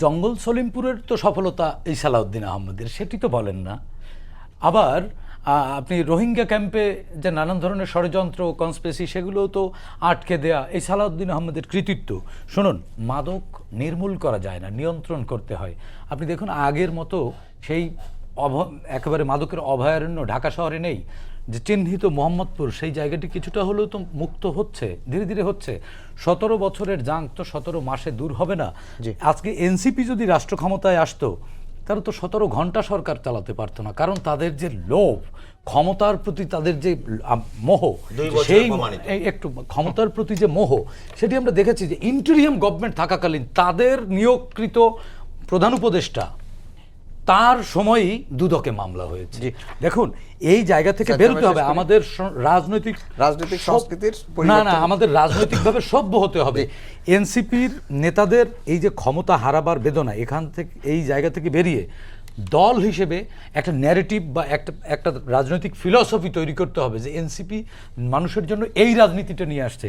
জঙ্গল সলিমপুরের তো সফলতা এই সালাউদ্দিন আহমেদের, সেটি তো বলেন না। আবার আপনি রোহিঙ্গা ক্যাম্পে যে নানান ধরনের ষড়যন্ত্র কনস্পিরেসি সেগুলোও তো আটকে দেয়া এই সালাউদ্দিন আহমেদের কৃতিত্ব। শুনুন, মাদক নির্মূল করা যায় না, নিয়ন্ত্রণ করতে হয়। আপনি দেখুন আগের মতো সেই একেবারে মাদকের অভয়ারণ্য ঢাকা শহরে নেই। যে চিহ্নিত মোহাম্মদপুর, সেই জায়গাটি কিছুটা হলেও তো মুক্ত হচ্ছে, ধীরে ধীরে হচ্ছে। 17 বছরের জাঙ্ক তো 17 মাসে দূর হবে না। আজকে এনসিপি যদি রাষ্ট্র ক্ষমতায় আসতো, তারা তো 17 ঘন্টা সরকার চালাতে পারতো না। কারণ তাদের যে লোভ, ক্ষমতার প্রতি তাদের যে মোহ, সেই একটু ক্ষমতার প্রতি যে মোহ, সেটি আমরা দেখেছি যে ইন্টেরিয়াম গভর্নমেন্ট থাকাকালীন তাদের নিয়োগকৃত প্রধান উপদেষ্টা, তার সময়ই দুদকে মামলা হয়েছে। দেখুন, এই জায়গা থেকে বেরোতে হবে। আমাদের রাজনৈতিক সংস্কৃতির আমাদের রাজনৈতিকভাবে সভ্য হতে হবে। এনসিপির নেতাদের এই যে ক্ষমতা হারাবার বেদনা, এখান থেকে, এই জায়গা থেকে বেরিয়ে দল হিসেবে একটা ন্যারেটিভ বা একটা রাজনৈতিক ফিলসফি তৈরি করতে হবে যে এনসিপি মানুষের জন্য এই রাজনীতিটা নিয়ে আসছে।